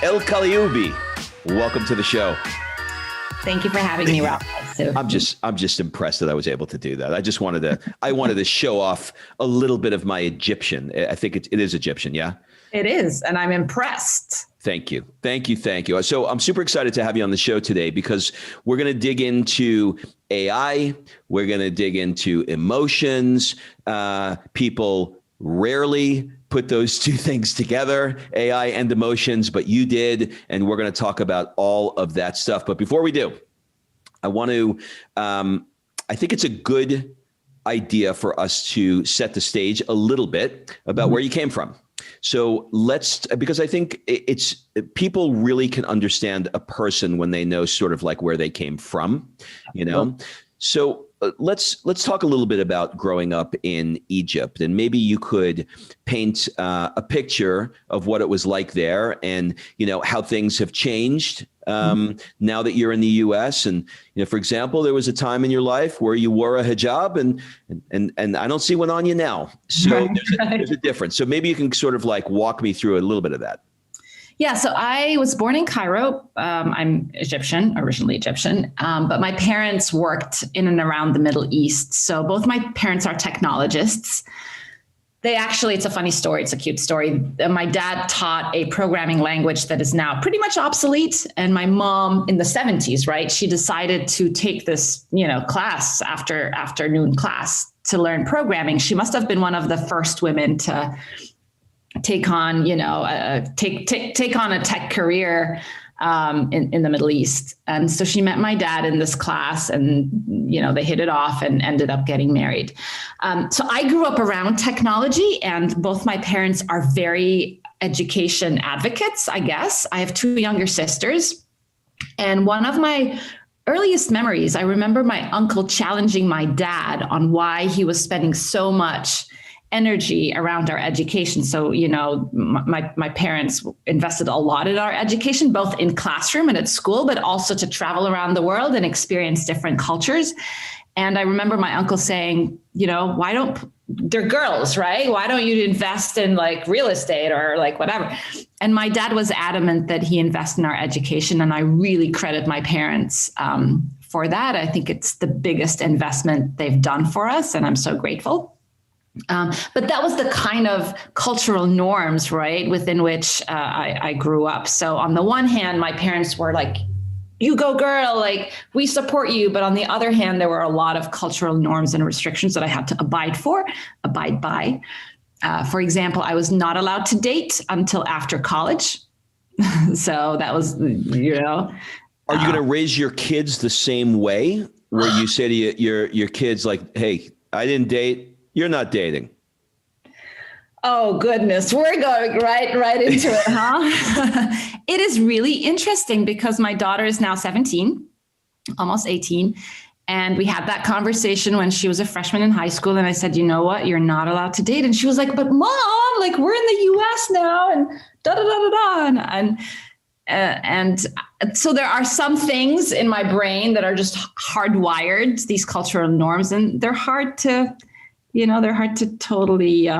el Kaliouby. Welcome to the show. Thank you for having me, Rob. I'm just impressed that I was able to do that. I wanted to show off a little bit of my Egyptian. I think it is Egyptian. Yeah. It is. And I'm impressed. Thank you. So I'm super excited to have you on the show today because we're going to dig into AI. We're going to dig into emotions. People rarely put those two things together, AI and emotions, but you did. And we're going to talk about all of that stuff. But before we do, I want to, I think it's a good idea for us to set the stage a little bit about where you came from. So because I think people really can understand a person when they know sort of like where they came from, you know? So let's talk a little bit about growing up in Egypt, and maybe you could paint a picture of what it was like there, and how things have changed now that you're in the U.S. And for example, there was a time in your life where you wore a hijab, and I don't see one on you now. So there's a difference. So maybe you can sort of like walk me through a little bit of that. Yeah, so I was born in Cairo. I'm originally Egyptian, but my parents worked in and around the Middle East. So both my parents are technologists. It's a funny story. It's a cute story. My dad taught a programming language that is now pretty much obsolete. And my mom in the 70s, right, she decided to take this, class afternoon class to learn programming. She must have been one of the first women to take on, take on a tech career in the Middle East. And so she met my dad in this class, and, they hit it off and ended up getting married. So I grew up around technology, and both my parents are very education advocates, I guess. I have two younger sisters. And one of my earliest memories, I remember my uncle challenging my dad on why he was spending so much energy around our education. So, my parents invested a lot in our education, both in classroom and at school, but also to travel around the world and experience different cultures. And I remember my uncle saying, they're girls, right? Why don't you invest in like real estate or like whatever? And my dad was adamant that he invest in our education. And I really credit my parents for that. I think it's the biggest investment they've done for us, and I'm so grateful. But that was the kind of cultural norms, right, within which I grew up. So on the one hand, my parents were like, you go girl, like we support you. But on the other hand, there were a lot of cultural norms and restrictions that I had to abide by. For example, I was not allowed to date until after college. So that was, Are you going to raise your kids the same way, where you say to your kids like, hey, I didn't date, you're not dating? Oh, goodness. We're going right into it, huh? It is really interesting because my daughter is now 17, almost 18. And we had that conversation when she was a freshman in high school. And I said, you know what? You're not allowed to date. And she was like, but mom, like we're in the US now and da-da-da-da-da. And so there are some things in my brain that are just hardwired, these cultural norms, and they're hard to totally,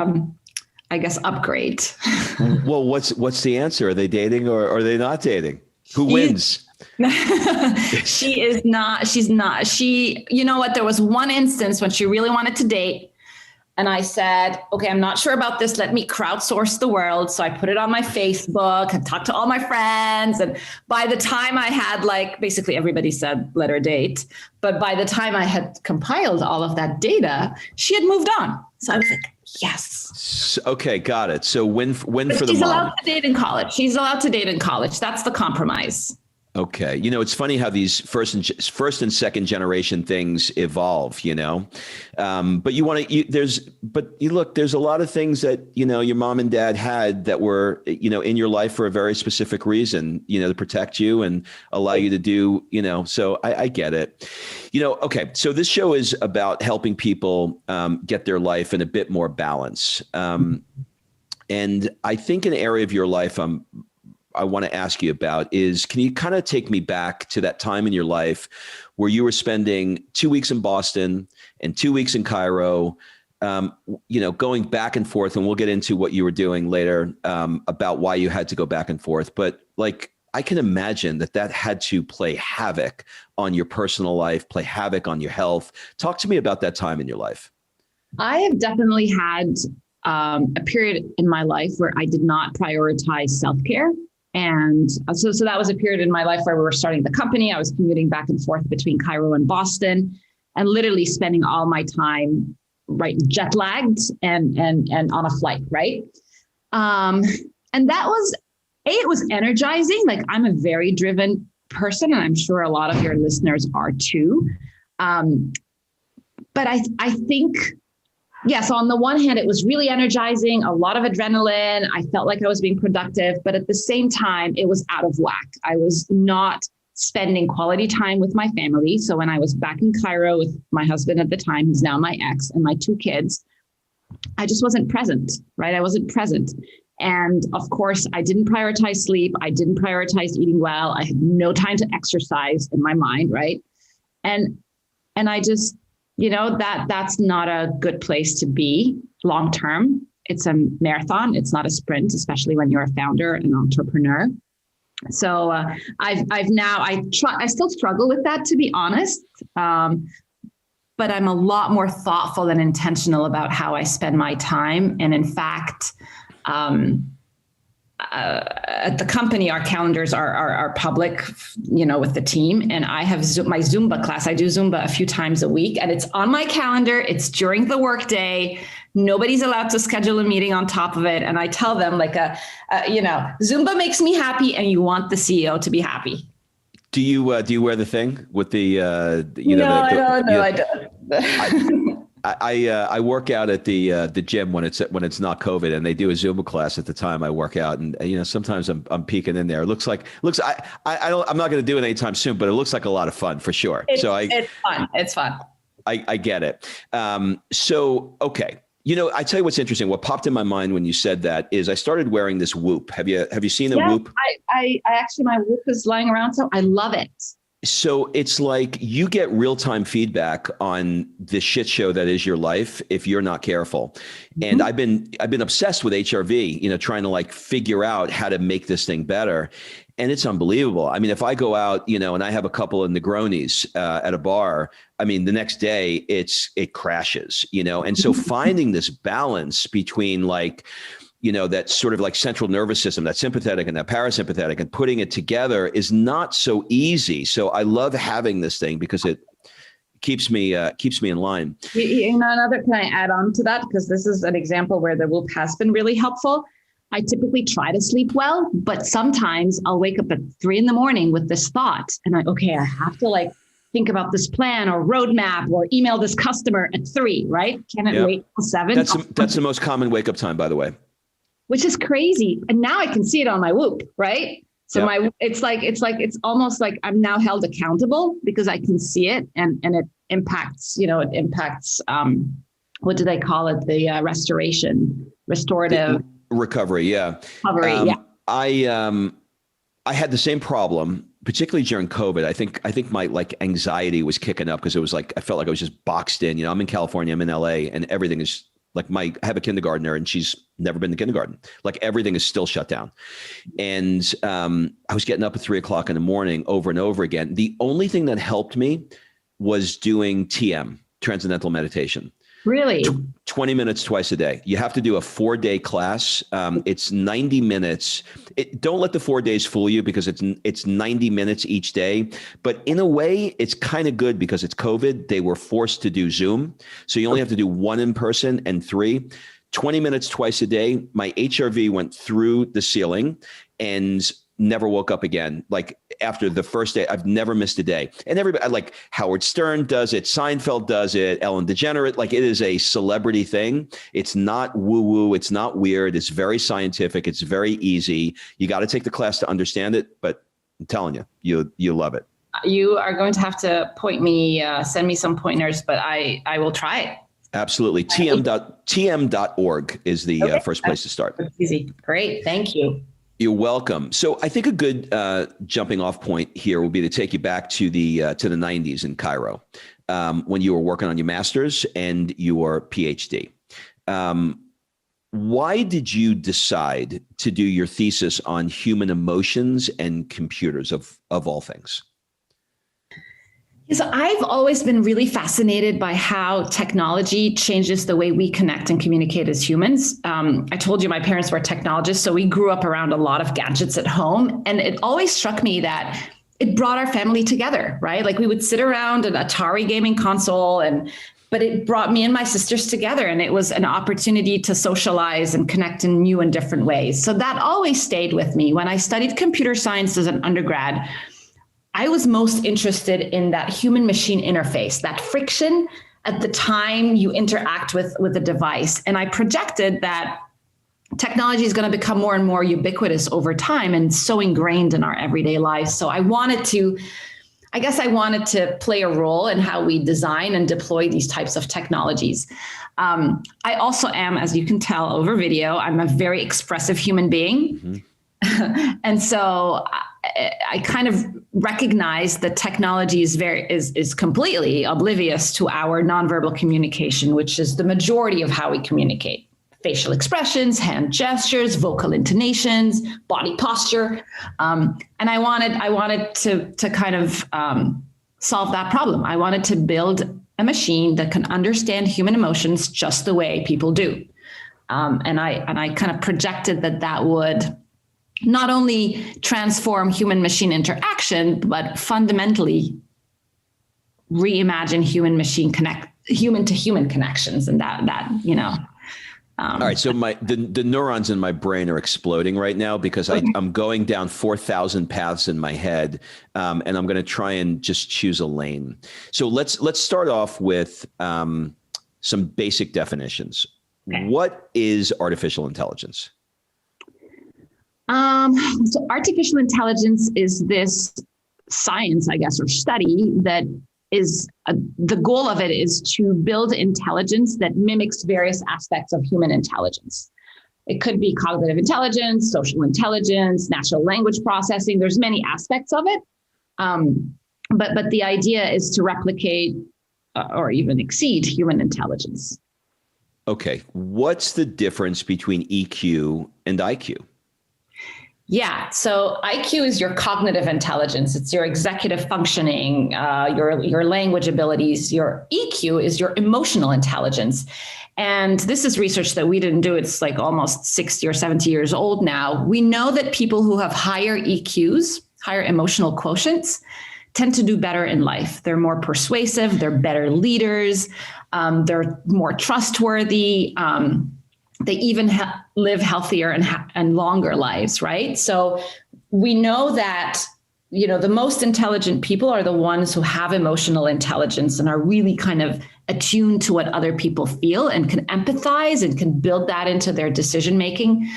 I guess, upgrade. Well, what's the answer? Are they dating or are they not dating? Who wins? She is not. She's not. You know what? There was one instance when she really wanted to date. And I said, okay, I'm not sure about this. Let me crowdsource the world. So I put it on my Facebook and talked to all my friends. And by the time I had basically everybody said, let her date. But by the time I had compiled all of that data, she had moved on. So I was like, yes. Okay, got it. So when for the mom? She's allowed to date in college. She's allowed to date in college. That's the compromise. Okay. It's funny how these first and second generation things evolve, but there's a lot of things that, your mom and dad had that were, in your life for a very specific reason, to protect you and allow you to do, so I get it, okay. So this show is about helping people get their life in a bit more balance. And I think an area of your life I want to ask you about is, can you kind of take me back to that time in your life where you were spending 2 weeks in Boston and 2 weeks in Cairo, going back and forth, and we'll get into what you were doing later about why you had to go back and forth. But like, I can imagine that had to play havoc on your personal life, play havoc on your health. Talk to me about that time in your life. I have definitely had a period in my life where I did not prioritize self-care. And so that was a period in my life where we were starting the company. I was commuting back and forth between Cairo and Boston and literally spending all my time, right, jet lagged and on a flight, right? And that was, it was energizing. Like, I'm a very driven person, and I'm sure a lot of your listeners are too. But I think, so on the one hand, it was really energizing, a lot of adrenaline. I felt like I was being productive, but at the same time, it was out of whack. I was not spending quality time with my family. So when I was back in Cairo with my husband at the time, who's now my ex, and my 2 kids, I just wasn't present, right? I wasn't present. And of course, I didn't prioritize sleep. I didn't prioritize eating well. I had no time to exercise in my mind, right? And I just, that's not a good place to be long-term. It's a marathon. It's not a sprint, especially when you're a founder and entrepreneur. So I still struggle with that, to be honest. But I'm a lot more thoughtful and intentional about how I spend my time. And in fact, at the company, our calendars are public, with the team. And I have my Zumba class. I do Zumba a few times a week, and it's on my calendar. It's during the workday. Nobody's allowed to schedule a meeting on top of it. And I tell them, like, Zumba makes me happy, and you want the CEO to be happy. Do you wear the thing with the I don't. I work out at the gym when it's not COVID, and they do a Zumba class at the time I work out, and sometimes I'm peeking in there. I'm not going to do it anytime soon, but it looks like a lot of fun for sure. It's fun. It's fun. I get it. So okay. I tell you what's interesting. What popped in my mind when you said that is I started wearing this Whoop. Have you seen the Whoop? I actually, my Whoop is lying around, so I love it. So it's like you get real-time feedback on the shit show that is your life if you're not careful. Mm-hmm. And I've been obsessed with HRV, trying to like figure out how to make this thing better. And it's unbelievable. I mean, if I go out, and I have a couple of Negronis at a bar, I mean, the next day it crashes, and so finding this balance between like, that sort of like central nervous system, that sympathetic and that parasympathetic, and putting it together is not so easy. So I love having this thing because it keeps me in line. Can I add on to that? Because this is an example where the Whoop has been really helpful. I typically try to sleep well, but sometimes I'll wake up at 3 a.m. with this thought, and I have to like think about this plan or roadmap or email this customer at 3, right? Can it wait till 7? That's the most common wake up time, by the way. Which is crazy. And now I can see it on my Whoop, right? So it's almost like I'm now held accountable because I can see it, and it impacts, what do they call it? The restorative recovery. Yeah. Recovery. I had the same problem, particularly during COVID. I think my like anxiety was kicking up because it was like, I felt like I was just boxed in, I'm in California, I'm in LA, and everything is like I have a kindergartner and she's never been to kindergarten. Like everything is still shut down. And I was getting up at 3 o'clock in the morning over and over again. The only thing that helped me was doing TM, transcendental meditation. Really? 20 minutes twice a day. You have to do a 4-day class. It's 90 minutes. Don't let the 4 days fool you because it's 90 minutes each day. But in a way, it's kind of good because it's COVID. They were forced to do Zoom. So you only have to do 1 in person and 3. 20 minutes twice a day. My HRV went through the ceiling and never woke up again. Like after the first day, I've never missed a day. And everybody, like Howard Stern does it, Seinfeld does it, Ellen DeGeneres, like it is a celebrity thing. It's not woo-woo. It's not weird. It's very scientific. It's very easy. You got to take the class to understand it, but I'm telling you, you love it. You are going to have to send me some pointers, but I will try it. Absolutely. tm.org is the first place to start. That's easy. Great. Thank you. You're welcome. So I think a good jumping off point here will be to take you back to the 90s in Cairo when you were working on your master's and your Ph.D. why did you decide to do your thesis on human emotions and computers of all things? So I've always been really fascinated by how technology changes the way we connect and communicate as humans. I told you my parents were technologists, so we grew up around a lot of gadgets at home. And it always struck me that it brought our family together, right? Like we would sit around an Atari gaming console, but it brought me and my sisters together, and it was an opportunity to socialize and connect in new and different ways. So that always stayed with me. When I studied computer science as an undergrad, I was most interested in that human machine interface, that friction at the time you interact with a device. And I projected that technology is going to become more and more ubiquitous over time and so ingrained in our everyday lives. So I wanted to play a role in how we design and deploy these types of technologies. I also am, as you can tell over video, I'm a very expressive human being. Mm-hmm. And so I kind of recognize that technology is completely oblivious to our nonverbal communication, which is the majority of how we communicate. Facial expressions, hand gestures, vocal intonations, body posture. And I wanted to kind of solve that problem. I wanted to build a machine that can understand human emotions just the way people do. And I kind of projected that would not only transform human machine interaction, but fundamentally reimagine human to human connections. And that all right. So the neurons in my brain are exploding right now because I'm going down 4,000 paths in my head. And I'm going to try and just choose a lane. So let's start off with some basic definitions. Okay. What is artificial intelligence? So artificial intelligence is this science, I guess, or study that is the goal of it is to build intelligence that mimics various aspects of human intelligence. It could be cognitive intelligence, social intelligence, natural language processing. There's many aspects of it. But the idea is to replicate or even exceed human intelligence. Okay. What's the difference between EQ and IQ? Yeah. So IQ is your cognitive intelligence. It's your executive functioning, your language abilities. Your EQ is your emotional intelligence. And this is research that we didn't do. It's like almost 60 or 70 years old now. We know that people who have higher EQs, higher emotional quotients, tend to do better in life. They're more persuasive. They're better leaders. They're more trustworthy. They even live healthier and longer lives, right? So we know that, the most intelligent people are the ones who have emotional intelligence and are really kind of attuned to what other people feel and can empathize and can build that into their decision-making.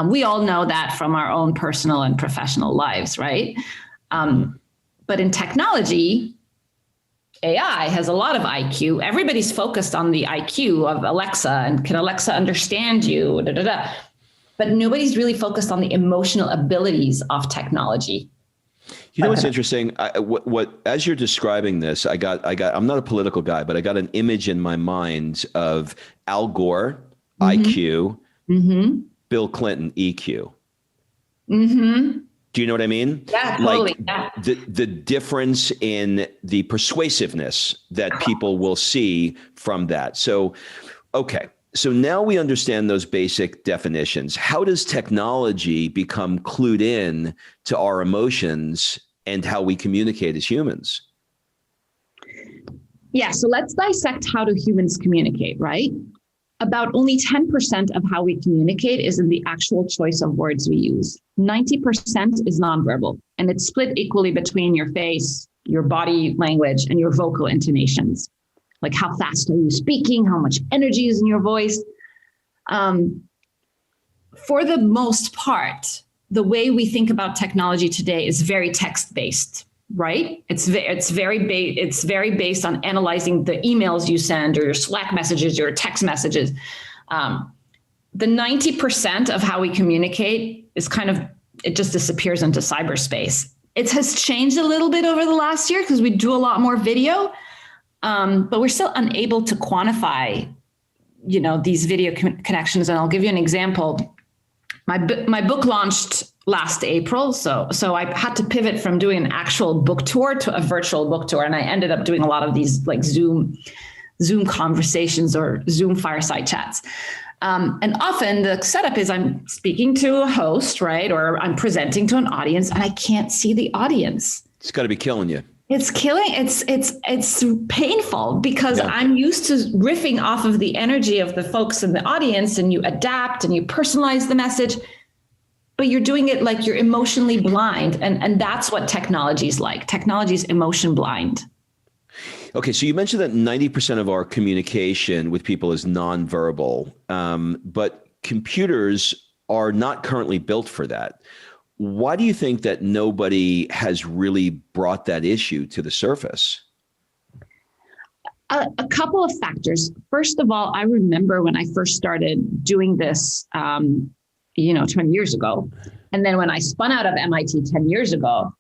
We all know that from our own personal and professional lives, right? But in technology, AI has a lot of IQ. Everybody's focused on the IQ of Alexa and can Alexa understand you? But nobody's really focused on the emotional abilities of technology. You know what's interesting? What as you're describing this, I got. I'm not a political guy, but I got an image in my mind of Al Gore, IQ, Bill Clinton, EQ. Mm-hmm. Do you know what I mean? Yeah, totally. Like the difference in the persuasiveness that people will see from that. So, okay. So now we understand those basic definitions. How does technology become clued in to our emotions and how we communicate as humans? Yeah. So let's dissect how do humans communicate, right? About only 10% of how we communicate is in the actual choice of words we use. 90% is nonverbal, and it's split equally between your face, your body language, and your vocal intonations. Like how fast are you speaking? How much energy is in your voice? For the most part, the way we think about technology today is very text-based, right? It's very based on analyzing the emails you send or your Slack messages, your text messages. The 90% of how we communicate is it just disappears into cyberspace. It has changed a little bit over the last year because we do a lot more video, but we're still unable to quantify these video connections. And I'll give you an example. My book launched last April. So I had to pivot from doing an actual book tour to a virtual book tour. And I ended up doing a lot of these like Zoom conversations or Zoom fireside chats. And often the setup is I'm speaking to a host, right? Or I'm presenting to an audience and I can't see the audience. It's got to be killing you. It's killing. It's painful because I'm used to riffing off of the energy of the folks in the audience, and you adapt and you personalize the message, but you're doing it like you're emotionally blind. And that's what technology is like. Technology is emotion blind. Okay. So you mentioned that 90% of our communication with people is nonverbal, but computers are not currently built for that. Why do you think that nobody has really brought that issue to the surface? A couple of factors. First of all, I remember when I first started doing this, 20 years ago. And then when I spun out of MIT 10 years ago,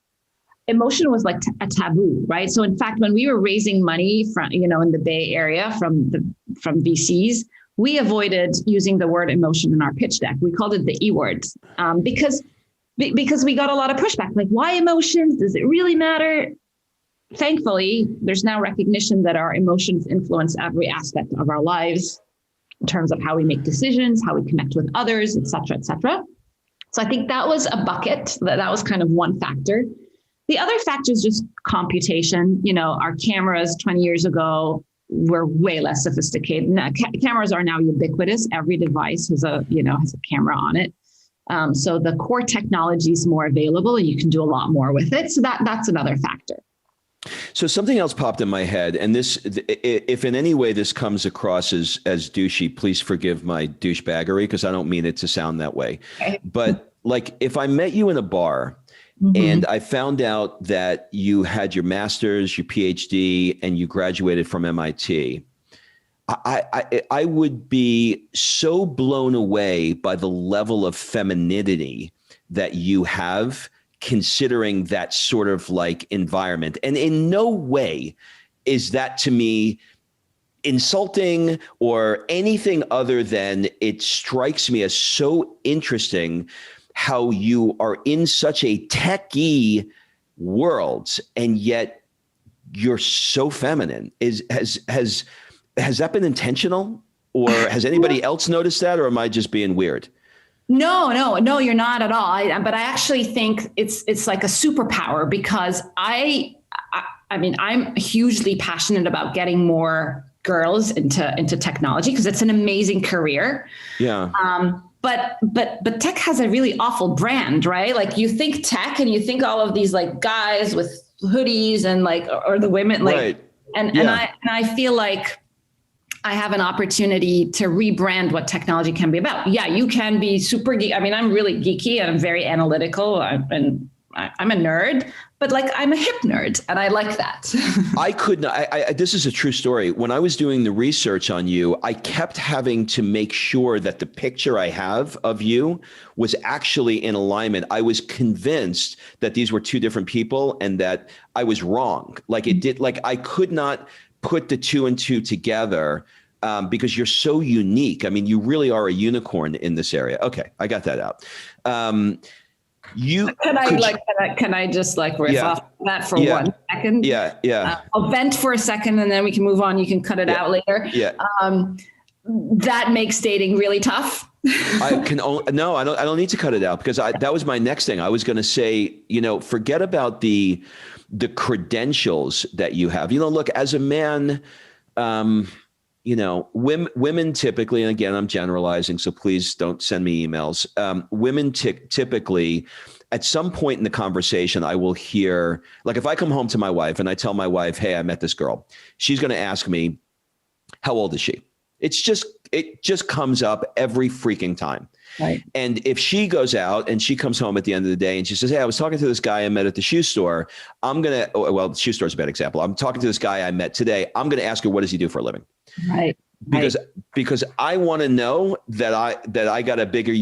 emotion was like a taboo, right? So in fact, when we were raising money from, in the Bay Area from VCs, we avoided using the word emotion in our pitch deck. We called it the E word because we got a lot of pushback, like, why emotions? Does it really matter? Thankfully, there's now recognition that our emotions influence every aspect of our lives in terms of how we make decisions, how we connect with others, et cetera, et cetera. So I think that was a bucket. That was kind of one factor. The other factor is just computation. Our cameras 20 years ago were way less sophisticated. Now, cameras are now ubiquitous. Every device has a camera on it. So the core technology is more available and you can do a lot more with it. So that's another factor. So something else popped in my head, and this, if in any way this comes across as douchey, please forgive my douchebaggery because I don't mean it to sound that way. Okay. But like if I met you in a bar and I found out that you had your master's, your Ph.D, and you graduated from MIT, I would be so blown away by the level of femininity that you have, considering that sort of like environment. And in no way is that to me insulting or anything other than it strikes me as so interesting how you are in such a techie world and yet you're so feminine. Has that been intentional, or has anybody else noticed that, or am I just being weird? No, you're not at all. But I actually think it's like a superpower because I'm hugely passionate about getting more girls into technology because it's an amazing career. Yeah. But tech has a really awful brand, right? Like you think tech and you think all of these like guys with hoodies and like, or the women, like, right. And I feel like I have an opportunity to rebrand what technology can be about. Yeah, you can be super geek. I mean, I'm really geeky and I'm very analytical and I'm a nerd, but like I'm a hip nerd and I like that. I could not, this is a true story. When I was doing the research on you, I kept having to make sure that the picture I have of you was actually in alignment. I was convinced that these were two different people and that I was wrong. Like it did, like I could not put the two and two together because you're so unique. I mean, you really are a unicorn in this area. Okay, I got that out. Can I just like riff off that for 1 second? Yeah. I'll vent for a second and then we can move on. You can cut it out later. Yeah. That makes dating really tough. I don't need to cut it out because that was my next thing. I was going to say, forget about the credentials that you have. Look, as a man, women typically, and again, I'm generalizing, so please don't send me emails. Women typically, at some point in the conversation, I will hear, like if I come home to my wife and I tell my wife, hey, I met this girl, she's going to ask me, how old is she? It just comes up every freaking time. Right. And if she goes out and she comes home at the end of the day and she says, hey, I was talking to this guy I met at the shoe store. The shoe store is a bad example. I'm talking to this guy I met today. I'm going to ask her, what does he do for a living? Right. Because I want to know that I got a bigger,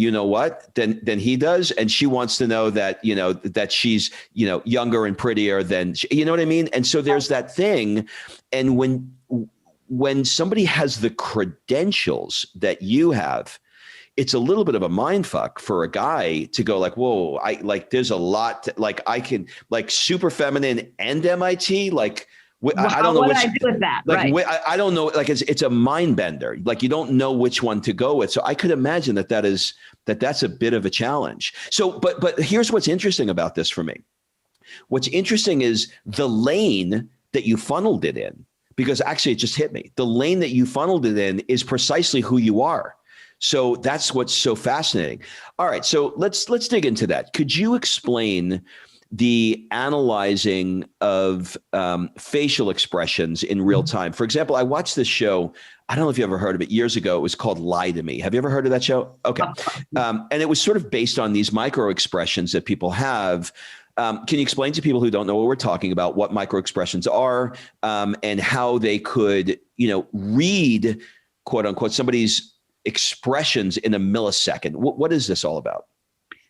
than he does. And she wants to know that, that she's, younger and prettier than, you know what I mean? And so there's that thing. And when somebody has the credentials that you have, it's a little bit of a mind fuck for a guy to go like, whoa, there's a lot like I can like super feminine and MIT, like I don't know what I do with that. Like right. I don't know, like it's a mind bender. Like you don't know which one to go with. So I could imagine that's a bit of a challenge. So, but here's what's interesting about this for me. What's interesting is the lane that you funneled it in, because actually it just hit me. The lane that you funneled it in is precisely who you are. So that's what's so fascinating. All right, so let's dig into that. Could you explain the analyzing of facial expressions in real time? For example, I watched this show. I don't know if you ever heard of it. Years ago, it was called Lie to Me. Have you ever heard of that show? Okay. And it was sort of based on these micro expressions that people have. Can you explain to people who don't know what we're talking about, what micro expressions are, and how they could, read, quote unquote, somebody's expressions in a millisecond? What is this all about?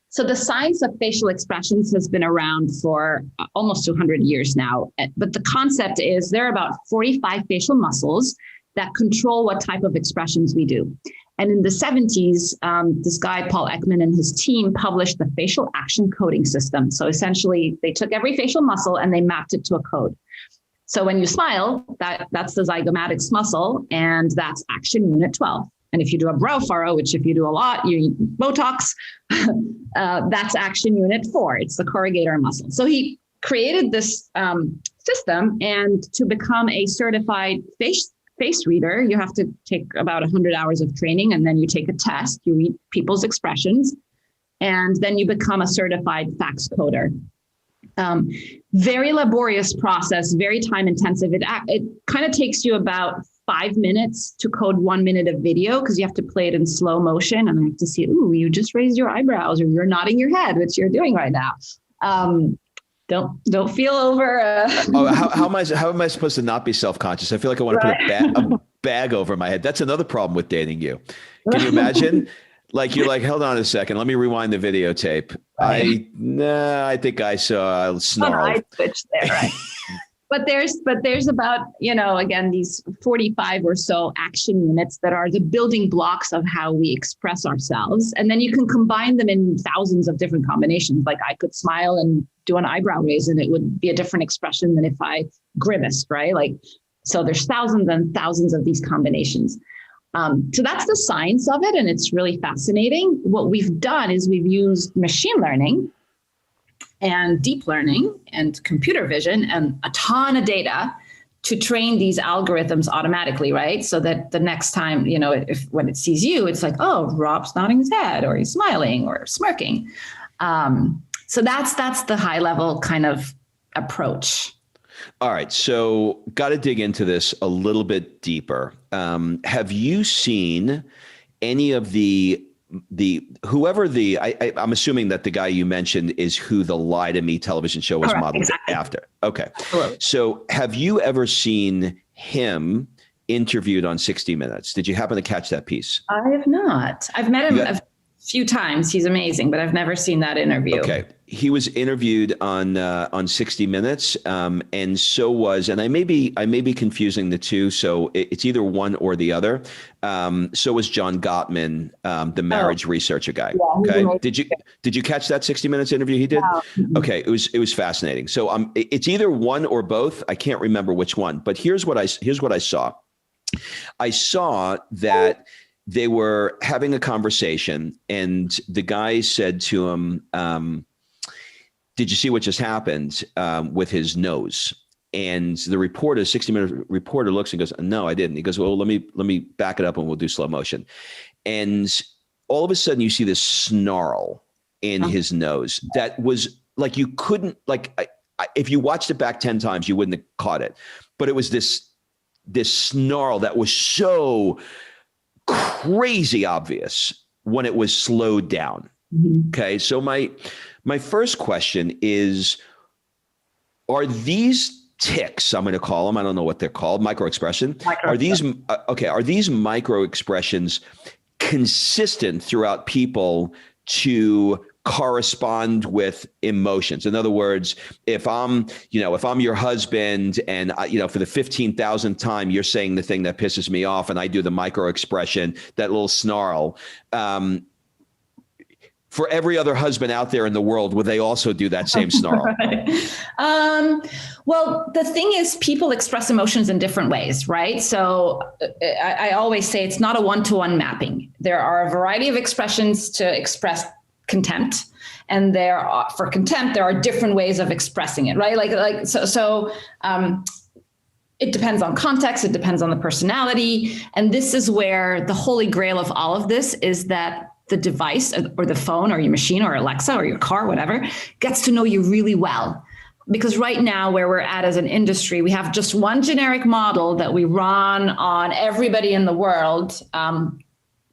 So the science of facial expressions has been around for almost 200 years now. But the concept is there are about 45 facial muscles that control what type of expressions we do. And in the 70s, this guy, Paul Ekman, and his team published the facial action coding system. So essentially, they took every facial muscle and they mapped it to a code. So when you smile, that's the zygomatics muscle, and that's action unit 12. And if you do a brow furrow, which if you do a lot, you need Botox, that's action unit 4. It's the corrugator muscle. So he created this system, and to become a certified face reader, you have to take about 100 hours of training, and then you take a test, you read people's expressions, and then you become a certified fax coder. Very laborious process, very time intensive. It kind of takes you about 5 minutes to code 1 minute of video, because you have to play it in slow motion, and I have to see, ooh, you just raised your eyebrows, or you're nodding your head, which you're doing right now. Don't feel over. How am I supposed to not be self-conscious? I feel like I want to put a bag over my head. That's another problem with dating you. Can you imagine? Like you're like, hold on a second, let me rewind the videotape. Right. I think I saw a snarl. I switched there, right? But there's about, again, these 45 or so action units that are the building blocks of how we express ourselves. And then you can combine them in thousands of different combinations. Like I could smile and do an eyebrow raise, and it would be a different expression than if I grimaced, right? So there's thousands and thousands of these combinations. So that's the science of it, and it's really fascinating. What we've done is we've used machine learning and deep learning and computer vision and a ton of data to train these algorithms automatically, right? So that the next time, when it sees you, it's like, oh, Rob's nodding his head, or he's smiling or smirking. So that's the high level kind of approach. All right. So got to dig into this a little bit deeper. Have you seen any of I'm assuming that the guy you mentioned is who the Lie to Me television show was modeled after. Okay. Absolutely. So have you ever seen him interviewed on 60 Minutes? Did you happen to catch that piece? I have not. I've met him a few times. He's amazing, but I've never seen that interview. Okay. He was interviewed on 60 Minutes, and so was, and I may be confusing the two, so it's either one or the other. So was John Gottman, the marriage researcher guy. Yeah, okay. Did you catch that 60 Minutes interview he did? No. Okay, it was fascinating. So it's either one or both. I can't remember which one, but here's what I saw. I saw that they were having a conversation, and the guy said to him, did you see what just happened with his nose? And the reporter, 60-minute reporter, looks and goes, no, I didn't. He goes, well, let me back it up and we'll do slow motion. And all of a sudden you see this snarl in his nose that was like, you couldn't, like, if you watched it back 10 times, you wouldn't have caught it. But it was this snarl that was so crazy obvious when it was slowed down. Mm-hmm. Okay. So my first question is, are these tics, I'm going to call them, I don't know what they're called, microexpression. Are these micro expressions consistent throughout people to correspond with emotions. In other words, if I'm your husband and for the 15,000th time, you're saying the thing that pisses me off and I do the micro expression, that little snarl, for every other husband out there in the world, would they also do that same snarl? Right. Well, the thing is, people express emotions in different ways, right? So I always say it's not a one-to-one mapping. There are a variety of expressions to express contempt, and for contempt, there are different ways of expressing it, right? It depends on context. It depends on the personality. And this is where the holy grail of all of this is that the device or the phone or your machine or Alexa or your car, whatever, gets to know you really well. Because right now, where we're at as an industry, we have just one generic model that we run on everybody in the world.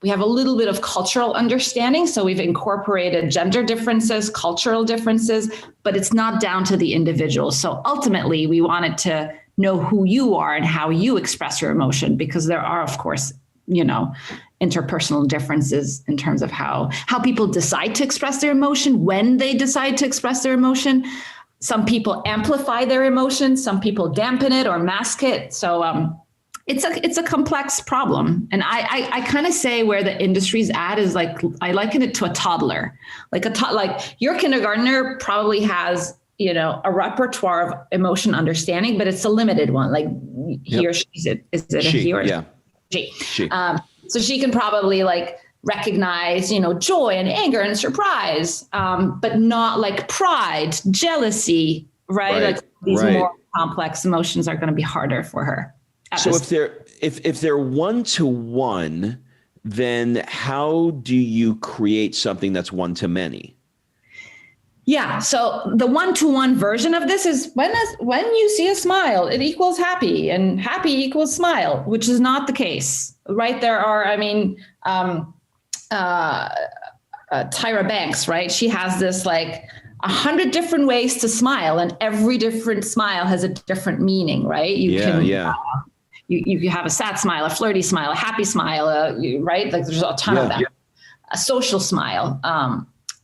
We have a little bit of cultural understanding. So we've incorporated gender differences, cultural differences, but it's not down to the individual. So ultimately, we wanted to know who you are and how you express your emotion, because there are, of course, interpersonal differences in terms of how people decide to express their emotion, when they decide to express their emotion. Some people amplify their emotions, some people dampen it or mask it. So it's a complex problem. And I kind of say where the industry's at is like, I liken it to a toddler. Like your kindergartner probably has, a repertoire of emotion understanding, but it's a limited one. Like he or she, is it a he or she? So she can probably recognize, joy and anger and surprise, but not like pride, jealousy, right? Like these more complex emotions are going to be harder for her. So if they're one-to-one, then how do you create something that's one-to-many? Yeah. So the one-to-one version of this is when you see a smile, it equals happy, and happy equals smile, which is not the case, right? There are, Tyra Banks, right? She has this 100 different ways to smile, and every different smile has a different meaning, right? You have a sad smile, a flirty smile, a happy smile, right? There's a ton of them. A social smile.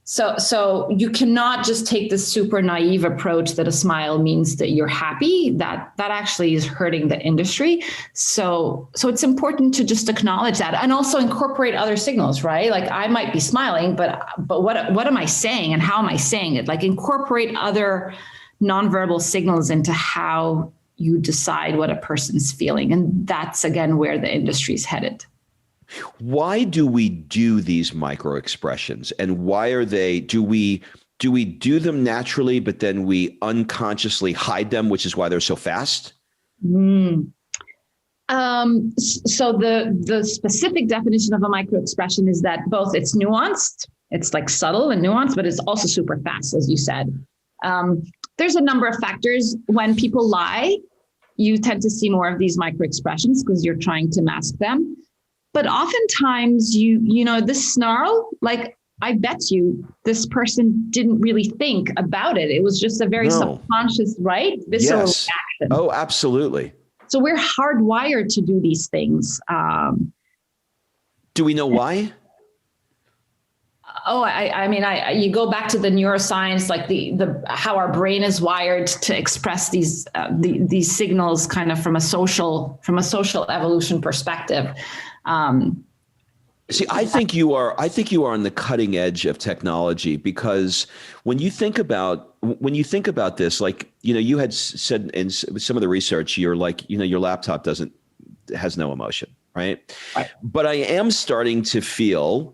So you cannot just take this super naive approach that a smile means that you're happy. That actually is hurting the industry. So it's important to just acknowledge that and also incorporate other signals, right? Like I might be smiling, but what am I saying and how am I saying it? Like incorporate other nonverbal signals into how you decide what a person's feeling. And that's again where the industry's headed. Why do we do these micro expressions, and why are they? Do we do them naturally, but then we unconsciously hide them, which is why they're so fast? So the specific definition of a micro expression is that both it's nuanced, it's subtle and nuanced, but it's also super fast, as you said. There's a number of factors. When people lie, you tend to see more of these micro expressions because you're trying to mask them. But oftentimes this snarl, I bet you this person didn't really think about it. It was just a very subconscious, right? Visceral reaction. Oh, absolutely. So we're hardwired to do these things. Do we know why? You go back to the neuroscience, the how our brain is wired to express these signals kind of from a social evolution perspective. See, I think you are on the cutting edge of technology, because when you think about this, you had said in some of the research, you're your laptop has no emotion, right? But I am starting to feel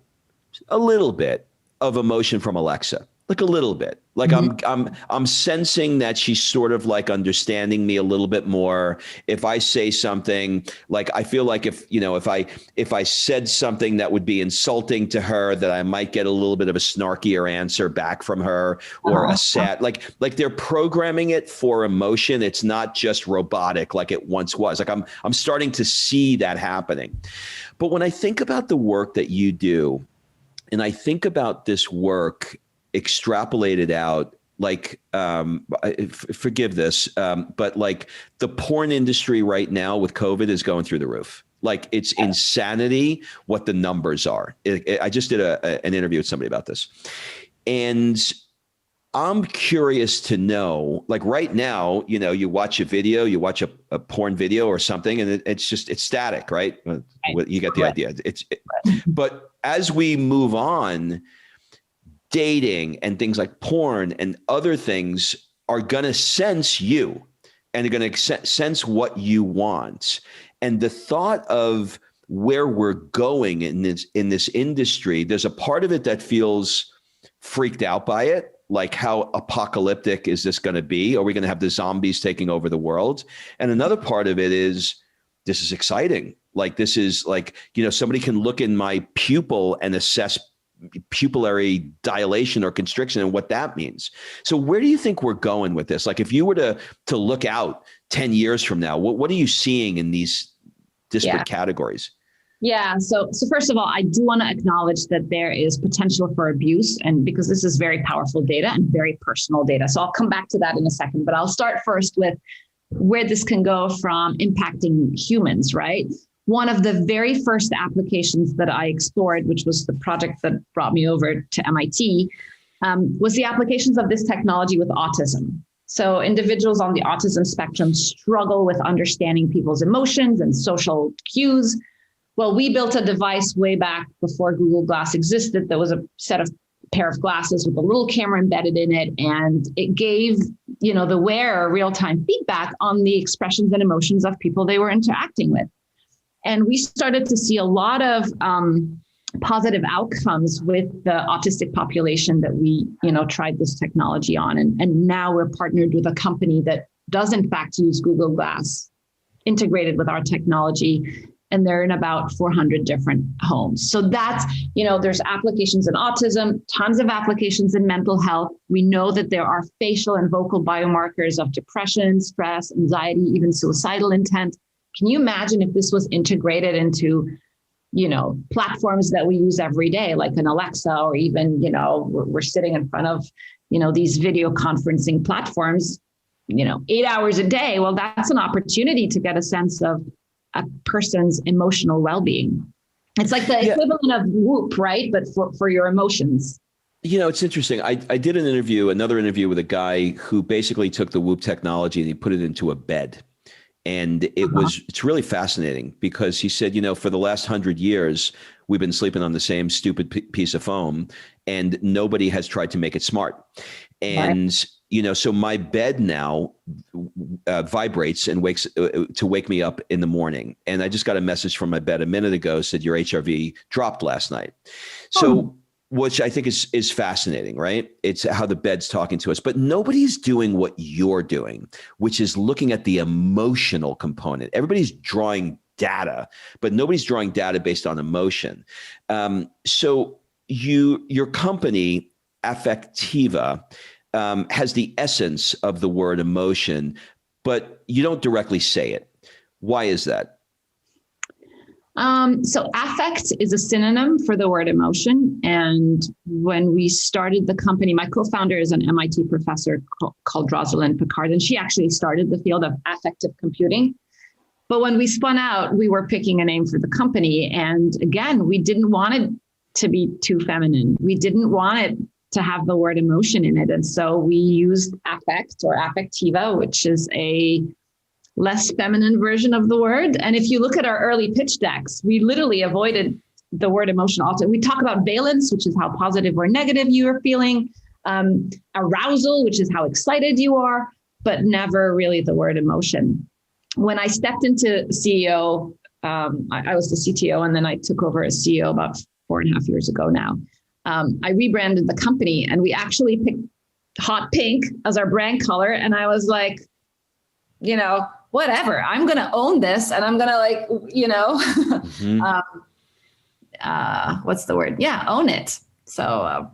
a little bit of emotion from Alexa, a little bit. I'm sensing that she's sort of understanding me a little bit more. If I say something, I feel like if I said something that would be insulting to her, that I might get a little bit of a snarkier answer back from her, or a sad, like they're programming it for emotion. It's not just robotic like it once was. I'm starting to see that happening. But when I think about the work that you do, and I think about this work extrapolated out, forgive this, but the porn industry right now with COVID is going through the roof. It's insanity what the numbers are. I just did an interview with somebody about this. And I'm curious to know, like right now, you watch a video, you watch a porn video or something, and it's static, right? You get the idea. But as we move on, dating and things like porn and other things are going to sense you, and they're going to sense what you want. And the thought of where we're going in this industry, there's a part of it that feels freaked out by it. Like, how apocalyptic is this going to be? Are we going to have the zombies taking over the world? And another part of it is, this is exciting. Like, this is like, somebody can look in my pupil and assess pupillary dilation or constriction and what that means. So where do you think we're going with this? Like, if you were to look out 10 years from now, what are you seeing in these disparate categories? Yeah. So first of all, I do want to acknowledge that there is potential for abuse, and because this is very powerful data and very personal data. So I'll come back to that in a second, but I'll start first with where this can go from impacting humans, right? One of the very first applications that I explored, which was the project that brought me over to MIT, was the applications of this technology with autism. So individuals on the autism spectrum struggle with understanding people's emotions and social cues. Well, we built a device way back before Google Glass existed. There was a pair of glasses with a little camera embedded in it, and it gave, the wearer real-time feedback on the expressions and emotions of people they were interacting with. And we started to see a lot of positive outcomes with the autistic population that we, tried this technology on. And now we're partnered with a company that does in fact use Google Glass integrated with our technology. And they're in about 400 different homes. So that's, there's applications in autism, tons of applications in mental health. We know that there are facial and vocal biomarkers of depression, stress, anxiety, even suicidal intent. Can you imagine if this was integrated into, platforms that we use every day, like an Alexa, or even, we're sitting in front of, these video conferencing platforms, 8 hours a day. Well, that's an opportunity to get a sense of a person's emotional well-being. It's like the equivalent of Whoop, right? But for your emotions. It's interesting. I did another interview with a guy who basically took the Whoop technology and he put it into a bed. And it's really fascinating because he said, for the last 100 years, we've been sleeping on the same stupid piece of foam and nobody has tried to make it smart. And, so my bed now vibrates and to wake me up in the morning. And I just got a message from my bed a minute ago, said your HRV dropped last night. So, which I think is fascinating, right? It's how the bed's talking to us, but nobody's doing what you're doing, which is looking at the emotional component. Everybody's drawing data, but nobody's drawing data based on emotion. So your company, Affectiva, has the essence of the word emotion, but you don't directly say it. Why is that? So affect is a synonym for the word emotion. And when we started the company, my co-founder is an MIT professor called Rosalind Picard, and she actually started the field of affective computing. But when we spun out, we were picking a name for the company. And again, we didn't want it to be too feminine. We didn't want it to have the word emotion in it. And so we used affect or Affectiva, which is a less feminine version of the word. And if you look at our early pitch decks, we literally avoided the word emotion altogether. We talk about valence, which is how positive or negative you are feeling, arousal, which is how excited you are, but never really the word emotion. When I stepped into CEO, I was the CTO, and then I took over as CEO about 4.5 years ago now. I rebranded the company, and we actually picked hot pink as our brand color. And I was like, whatever, I'm going to own this, and I'm going to what's the word? Yeah. Own it. So,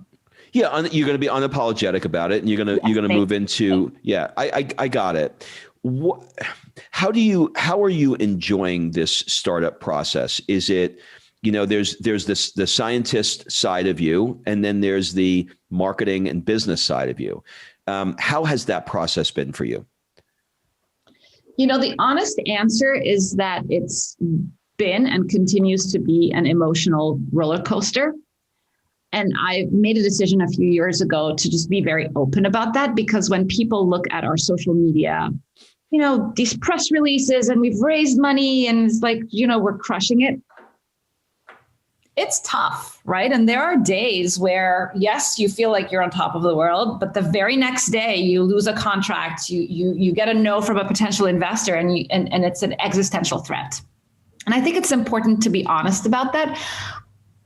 you're going to be unapologetic about it, and you're going to move into, I got it. How are you enjoying this startup process? Is it, there's the scientist side of you, and then there's the marketing and business side of you. How has that process been for you? The honest answer is that it's been and continues to be an emotional roller coaster. And I made a decision a few years ago to just be very open about that, because when people look at our social media, these press releases and we've raised money and it's like, we're crushing it. It's tough, right? And there are days where, yes, you feel like you're on top of the world, but the very next day you lose a contract, you get a no from a potential investor, and it's an existential threat. And I think it's important to be honest about that.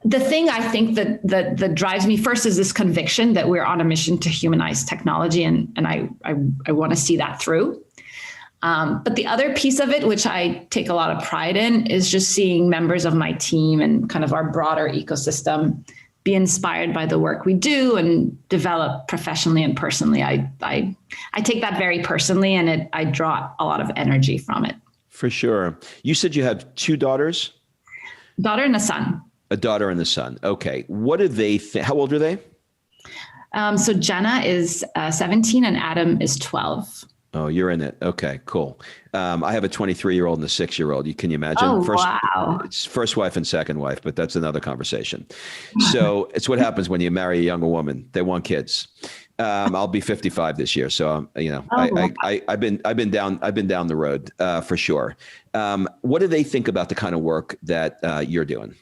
The thing I think that drives me first is this conviction that we're on a mission to humanize technology, and I want to see that through. But the other piece of it, which I take a lot of pride in, is just seeing members of my team and kind of our broader ecosystem be inspired by the work we do and develop professionally and personally. I take that very personally, and I draw a lot of energy from it. For sure. You said you have 2 daughters? Daughter and a son. A daughter and a son. Okay. What do they how old are they? So Jenna is 17 and Adam is 12. Oh, you're in it. Okay, cool. I have a 23-year-old and a 6-year-old. Can you imagine? Oh, wow. It's first wife and second wife, but that's another conversation. So it's what happens when you marry a younger woman. They want kids. I'll be 55 this year, so I've been down the road for sure. What do they think about the kind of work that you're doing?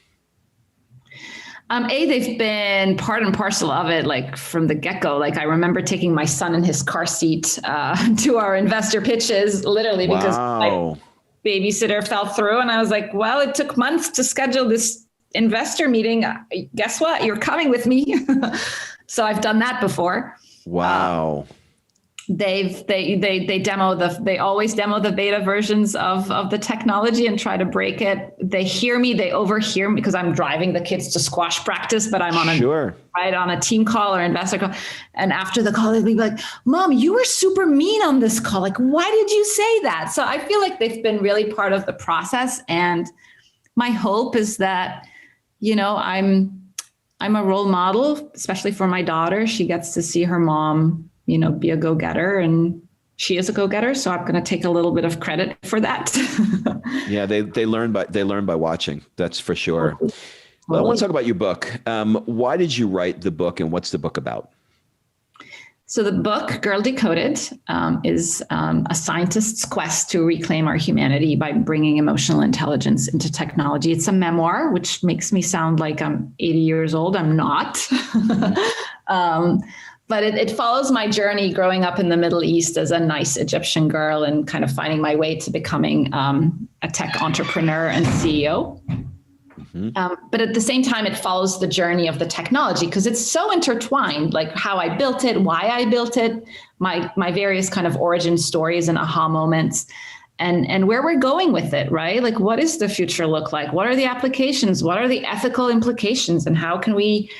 They've been part and parcel of it, like from the get-go. Like I remember taking my son in his car seat to our investor pitches, literally because my babysitter fell through. And I was like, well, it took months to schedule this investor meeting. Guess what? You're coming with me. So I've done that before. Wow. They always demo the beta versions of the technology and try to break it. They hear me, they overhear me because I'm driving the kids to squash practice, but I'm on a team call or investor call. And after the call, they'd be like, Mom, you were super mean on this call. Like, why did you say that? So I feel like they've been really part of the process. And my hope is that, I'm a role model, especially for my daughter. She gets to see her mom be a go-getter, and she is a go-getter. So I'm going to take a little bit of credit for that. Yeah. They learn by watching. That's for sure. Well, I want to talk about your book. Why did you write the book, and what's the book about? So the book, Girl Decoded, is a scientist's quest to reclaim our humanity by bringing emotional intelligence into technology. It's a memoir, which makes me sound like I'm 80 years old. I'm not. But it follows my journey growing up in the Middle East as a nice Egyptian girl and kind of finding my way to becoming a tech entrepreneur and CEO. Mm-hmm. But at the same time, it follows the journey of the technology because it's so intertwined, like how I built it, why I built it, my various kind of origin stories and aha moments, and where we're going with it, right? Like, what does the future look like? What are the applications? What are the ethical implications? And how can we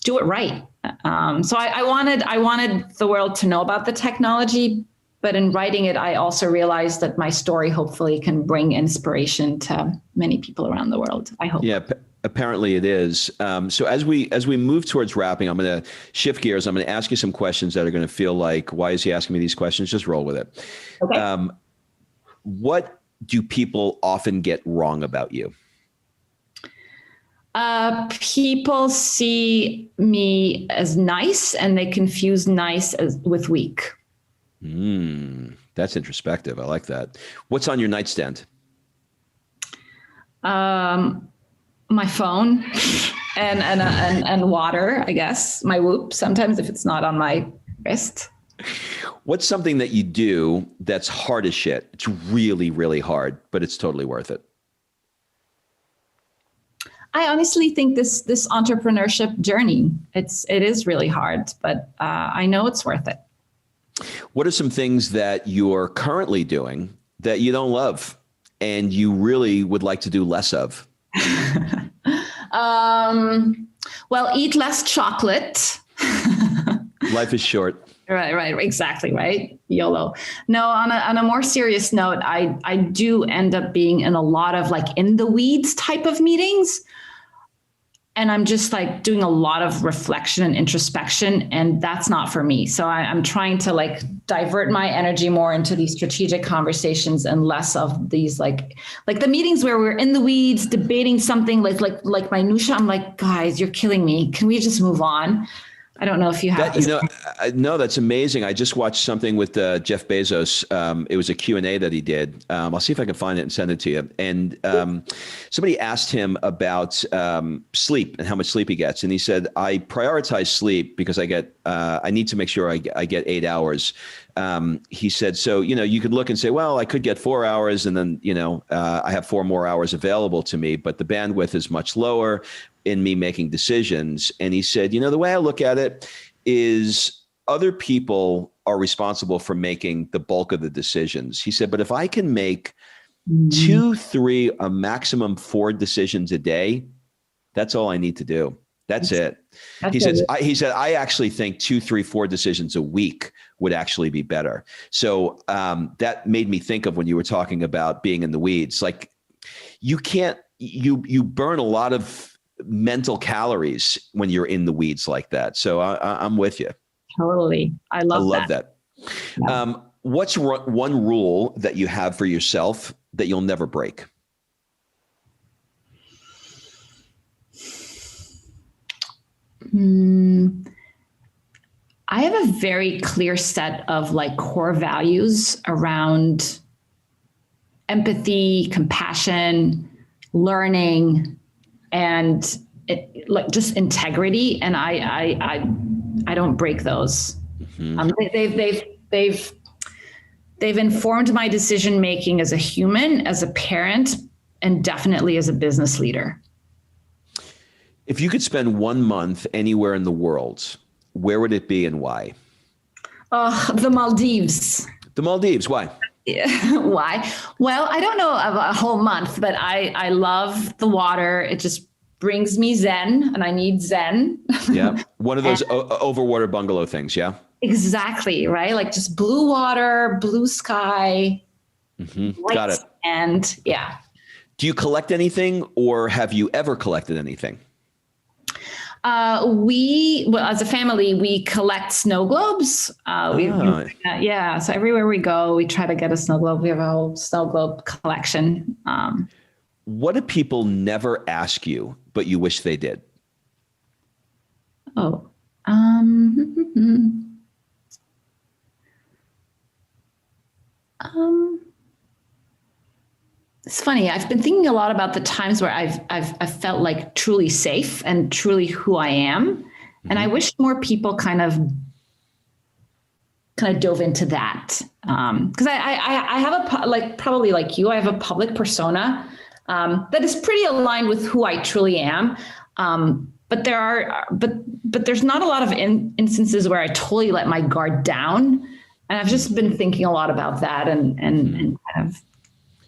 do it right? So I wanted the world to know about the technology, but in writing it, I also realized that my story hopefully can bring inspiration to many people around the world. I hope. Yeah, apparently it is. So as we move towards wrapping, I'm going to shift gears. I'm going to ask you some questions that are going to feel like, why is he asking me these questions? Just roll with it. Okay. What do people often get wrong about you? People see me as nice, and they confuse nice with weak. That's introspective. I like that. What's on your nightstand? My phone and water, I guess. My Whoop, sometimes if it's not on my wrist. What's something that you do that's hard as shit? It's really, really hard, but it's totally worth it. I honestly think this entrepreneurship journey, it is really hard, but I know it's worth it. What are some things that you're currently doing that you don't love and you really would like to do less of? Well, eat less chocolate. Life is short. Right. Exactly. Right. YOLO. No, on a more serious note, I do end up being in a lot of like in the weeds type of meetings. and I'm just like doing a lot of reflection and introspection, and that's not for me. So I'm trying to like divert my energy more into these strategic conversations and less of these like the meetings where we're in the weeds debating something like minutia. I'm like, guys, you're killing me. Can we just move on? I don't know if you have that. No, that's amazing. I just watched something with Jeff Bezos. It was a Q&A that he did. I'll see if I can find it and send it to you. And somebody asked him about sleep and how much sleep he gets. And he said, I prioritize sleep because I need to make sure I get 8 hours. He said, so, you could look and say, well, I could get 4 hours and then, I have 4 more hours available to me, but the bandwidth is much lower in me making decisions. And he said, the way I look at it is other people are responsible for making the bulk of the decisions. He said, but if I can make 2, 3, a maximum 4 decisions a day, that's all I need to do. That's it. He said, I actually think 2, 3, 4 decisions a week would actually be better. So that made me think of when you were talking about being in the weeds, like you burn a lot of mental calories when you're in the weeds like that. So I'm with you. Totally. I love that. Yeah. What's one rule that you have for yourself that you'll never break? I have a very clear set of like core values around empathy, compassion, learning, and like just integrity. And I don't break those. They've informed my decision making as a human, as a parent, and definitely as a business leader. If you could spend 1 month anywhere in the world, where would it be and why? The Maldives. The Maldives, why? Why? Well, I don't know of a whole month, but I love the water. It just brings me zen, and I need zen. Yeah. One of those overwater bungalow things. Yeah. Exactly. Right. Like just blue water, blue sky. Got it. And yeah. Do you collect anything, or have you ever collected anything? As a family, we collect snow globes. Yeah. So everywhere we go, we try to get a snow globe. We have a whole snow globe collection. What do people never ask you, but you wish they did? It's funny. I've been thinking a lot about the times where I've felt like truly safe and truly who I am. And I wish more people kind of dove into that. Because I have probably like you, I have a public persona that is pretty aligned with who I truly am. But there's not a lot of instances where I totally let my guard down. And I've just been thinking a lot about that and kind of.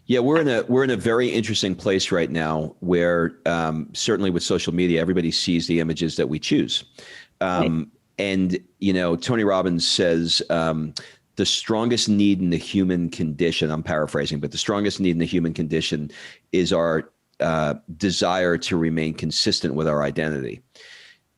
Yeah, we're in a very interesting place right now where certainly with social media, everybody sees the images that we choose. Right. And, Tony Robbins says the strongest need in the human condition, I'm paraphrasing, but the strongest need in the human condition is our desire to remain consistent with our identity.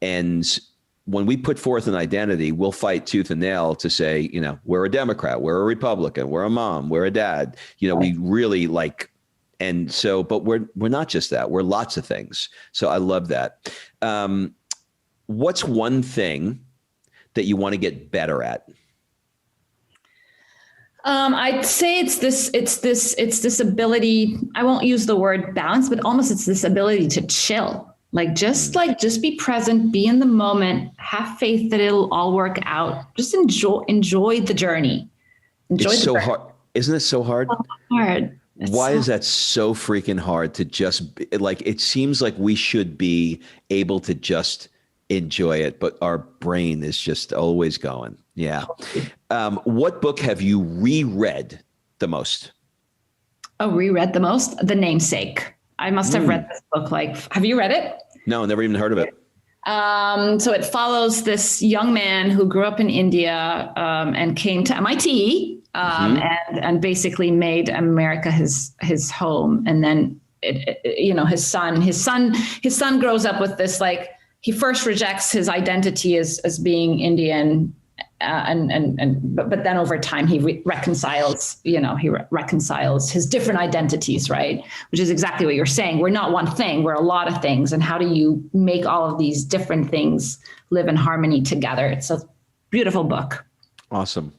And when we put forth an identity, we'll fight tooth and nail to say, we're a Democrat, we're a Republican, we're a mom, we're a dad. We really like, and so, but we're not just that. We're lots of things. So I love that. What's one thing that you want to get better at? I'd say it's this ability. I won't use the word balance, but almost it's this ability to chill. Just be present, be in the moment, have faith that it'll all work out. Just enjoy the journey. It's so hard. Isn't it so hard? So hard. Why is that so freaking hard to just it seems like we should be able to just enjoy it, but our brain is just always going. Yeah. What book have you reread the most? Reread the most? The Namesake. I must have read this book. Have you read it? No, never even heard of it. So it follows this young man who grew up in India and came to MIT and basically made America his home, and then his son grows up with this, like, he first rejects his identity as being Indian, but then over time he reconciles his different identities, right? Which is exactly what you're saying. We're not one thing, we're a lot of things. And how do you make all of these different things live in harmony together? It's a beautiful book. Awesome.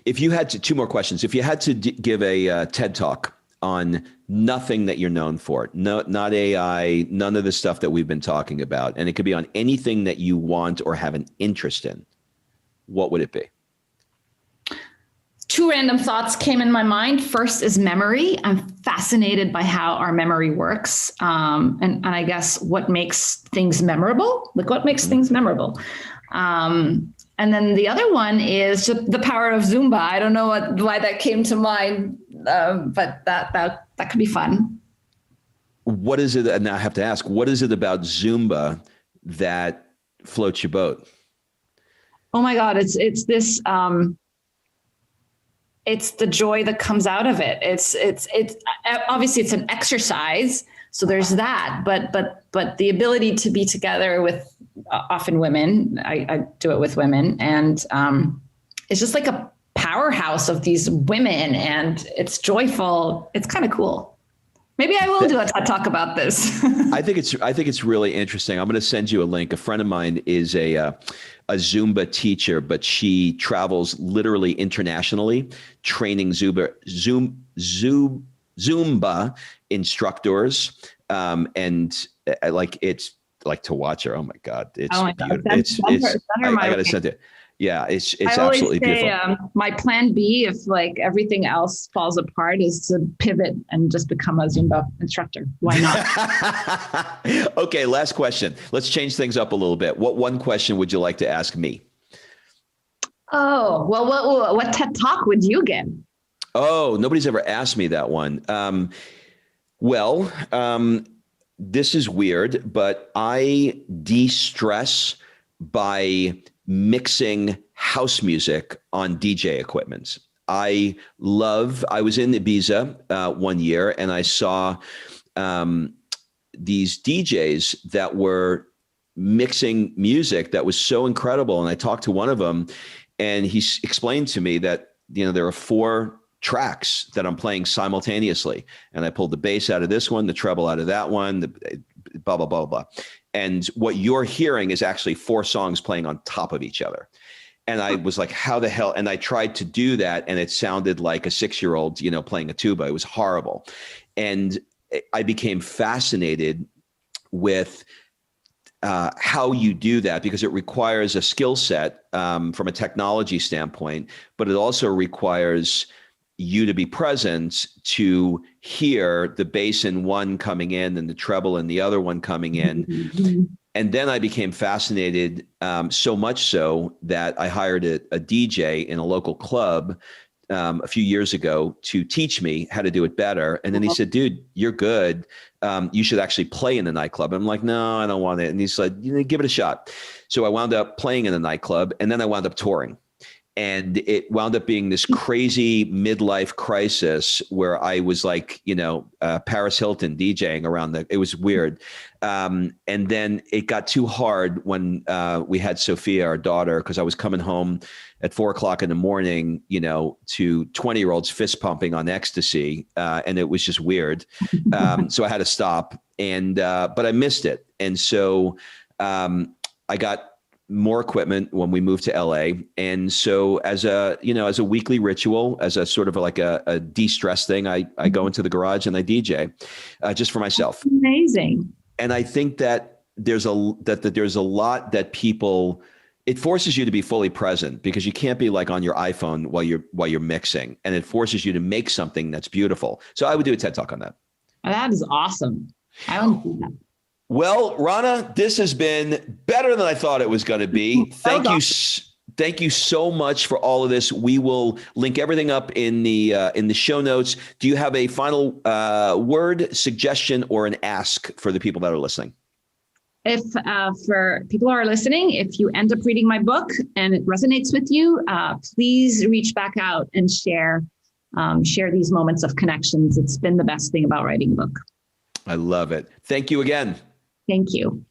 If you had to, two more questions. If you had to give a TED Talk on nothing that you're known for, no, not AI, none of the stuff that we've been talking about, and it could be on anything that you want or have an interest in, what would it be? Two random thoughts came in my mind. First is memory. I'm fascinated by how our memory works. And I guess what makes things memorable, like what makes things memorable. And then the other one is the power of Zumba. I don't know why that came to mind, but that could be fun. What is it? And I have to ask, what is it about Zumba that floats your boat? Oh my God, it's this. It's the joy that comes out of it. It's obviously it's an exercise, so there's that. But the ability to be together with often women, I do it with women, and it's just like a powerhouse of these women, and it's joyful. It's kind of cool. Maybe I will do a TED Talk about this. I think it's really interesting. I'm going to send you a link. A friend of mine is a Zumba teacher, but she travels literally internationally, training Zumba instructors, and like it's like to watch her. Oh my God, it's beautiful. I got to send it. Yeah, it's absolutely beautiful. My plan B, if like everything else falls apart, is to pivot and just become a Zumba instructor. Why not? Okay, last question. Let's change things up a little bit. What one question would you like to ask me? Oh, well, what TED Talk would you give? Oh, nobody's ever asked me that one. This is weird, but I de-stress by mixing house music on DJ equipment. I was in Ibiza one year, and I saw these DJs that were mixing music that was so incredible. And I talked to one of them, and he explained to me that, there are 4 tracks that I'm playing simultaneously. And I pulled the bass out of this one, the treble out of that one, the blah, blah, blah, blah. And what you're hearing is actually 4 songs playing on top of each other. And I was like, how the hell? And I tried to do that, and it sounded like a 6-year-old, playing a tuba. It was horrible. And I became fascinated with how you do that, because it requires a skill set from a technology standpoint, but it also requires you to be present to hear the bass in one coming in and the treble in the other one coming in. Mm-hmm. And then I became fascinated, so much so that I hired a DJ in a local club a few years ago to teach me how to do it better. And then he said, dude, you're good. You should actually play in the nightclub. And I'm like, no, I don't want it. And he said, give it a shot. So I wound up playing in the nightclub, and then I wound up touring. And it wound up being this crazy midlife crisis where I was like, Paris Hilton DJing around it was weird. And then it got too hard when we had Sophia, our daughter, because I was coming home at 4:00 in the morning, to 20-year-olds fist pumping on ecstasy. And it was just weird. So I had to stop, but I missed it. And so I got more equipment when we moved to LA. And so as a weekly ritual, as a sort of like a de-stress thing, I go into the garage and I DJ just for myself. That's amazing. And I think that there's a lot that people, it forces you to be fully present, because you can't be like on your iPhone while you're mixing, and it forces you to make something that's beautiful. So I would do a TED Talk on that. That is awesome. I want to do that. Well, Rana, this has been better than I thought it was going to be. Thank you so much for all of this. We will link everything up in the show notes. Do you have a final word, suggestion, or an ask for the people that are listening? If for people who are listening, if you end up reading my book and it resonates with you, please reach back out and share these moments of connections. It's been the best thing about writing a book. I love it. Thank you again. Thank you.